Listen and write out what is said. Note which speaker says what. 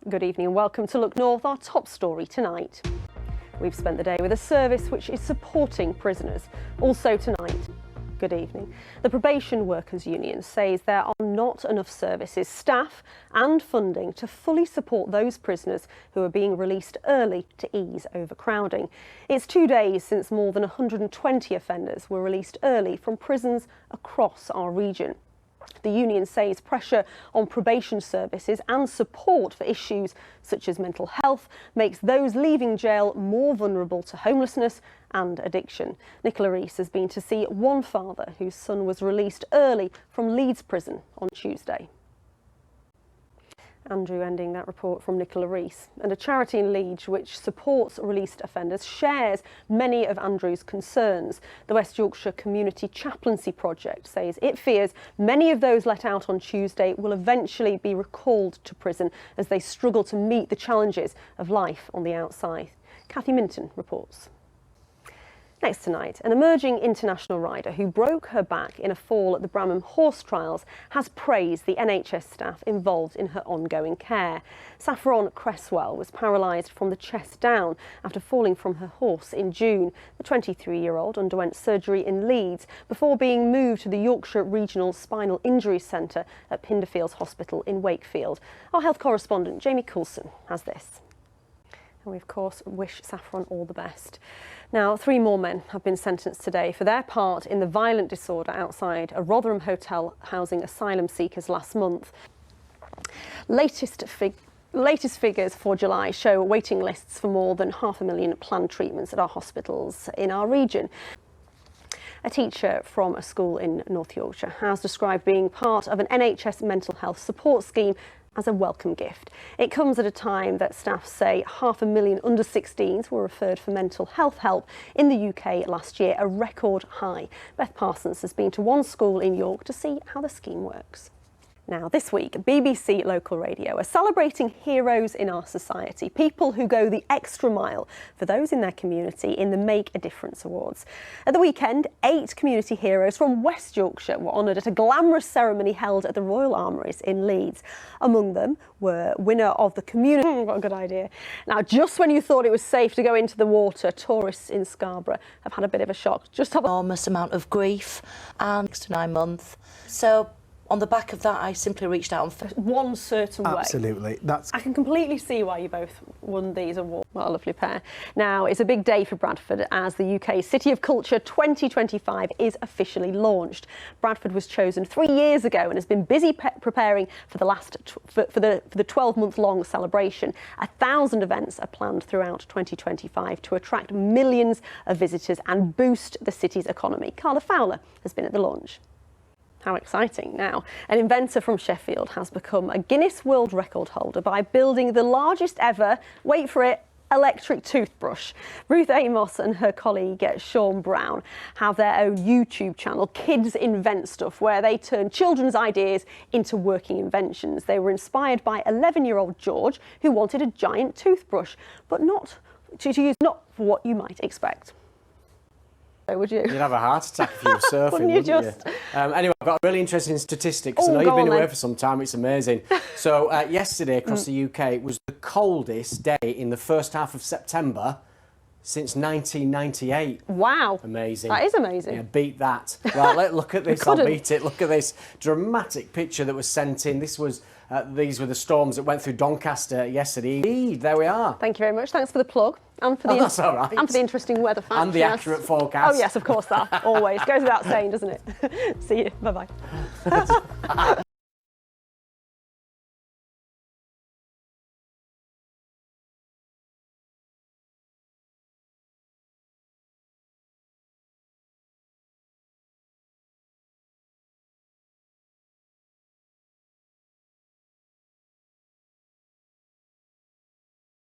Speaker 1: Good evening and welcome to Look North, our top story tonight. We've spent the day with a service which is supporting prisoners. Also tonight, good evening, the Probation Workers Union says there are not enough services, staff and funding to fully support those prisoners who are being released early to ease overcrowding. It's 2 days since more than 120 offenders were released early from prisons across our region. The union says pressure on probation services and support for issues such as mental health makes those leaving jail more vulnerable to homelessness and addiction. Nicola Rees has been to see one father whose son was released early from Leeds prison on Tuesday. Andrew ending that report from Nicola Rees. And a charity in Leeds which supports released offenders shares many of Andrew's concerns. The West Yorkshire Community Chaplaincy Project says it fears many of those let out on Tuesday will eventually be recalled to prison as they struggle to meet the challenges of life on the outside. Cathy Minton reports. Next tonight, an emerging international rider who broke her back in a fall at the Bramham Horse Trials has praised the NHS staff involved in her ongoing care. Saffron Cresswell was paralysed from the chest down after falling from her horse in June. The 23-year-old underwent surgery in Leeds before being moved to the Yorkshire Regional Spinal Injury Centre at Pinderfields Hospital in Wakefield. Our health correspondent Jamie Coulson has this. And we, of course, wish Saffron all the best. Now, 3 more men have been sentenced today for their part in the violent disorder outside a Rotherham hotel housing asylum seekers last month. Latest figures for July show waiting lists for more than 500,000 planned treatments at our hospitals in our region. A teacher from a school in North Yorkshire has described being part of an NHS mental health support scheme as a welcome gift. It comes at a time that staff say 500,000 under-16s were referred for mental health help in the UK last year, a record high. Beth Parsons has been to one school in York to see how the scheme works. Now, this week, BBC Local Radio are celebrating heroes in our society, people who go the extra mile for those in their community in the Make a Difference Awards. At the weekend, 8 community heroes from West Yorkshire were honoured at a glamorous ceremony held at the Royal Armouries in Leeds. Among them were winner of the community... what a good idea. Now, just when you thought it was safe to go into the water, tourists in Scarborough have had a bit of a shock. Just have
Speaker 2: enormous amount of grief and 6 to 9 months. So on the back of that, I simply reached out and
Speaker 1: one certain way.
Speaker 3: Absolutely.
Speaker 1: I can completely see why you both won these awards. What a lovely pair. Now, it's a big day for Bradford as the UK City of Culture 2025 is officially launched. Bradford was chosen 3 years ago and has been busy preparing for the 12-month-long celebration. 1,000 events are planned throughout 2025 to attract millions of visitors and boost the city's economy. Carla Fowler has been at the launch. How exciting. Now, an inventor from Sheffield has become a Guinness World Record holder by building the largest ever, wait for it, electric toothbrush. Ruth Amos and her colleague Sean Brown have their own YouTube channel, Kids Invent Stuff, where they turn children's ideas into working inventions. They were inspired by 11-year-old George, who wanted a giant toothbrush, but not for what you might expect. Would you?
Speaker 4: You'd have a heart attack if you were surfing,
Speaker 1: wouldn't you just?
Speaker 4: Anyway, I've got a really interesting statistic, because I know you've been away for some time. It's amazing. So yesterday across the UK was the coldest day in the first half of September since 1998.
Speaker 1: Wow.
Speaker 4: Amazing.
Speaker 1: That is amazing.
Speaker 4: Yeah, beat that. Right, look at this. I'll beat it. Look at this dramatic picture that was sent in. These were the storms that went through Doncaster yesterday. Indeed, there we are.
Speaker 1: Thank you very much. Thanks for the plug. And for the
Speaker 4: that's all right.
Speaker 1: And for the interesting weather facts.
Speaker 4: And the accurate forecast.
Speaker 1: Oh, yes, of course, that. Always. Goes without saying, doesn't it? See you. Bye-bye.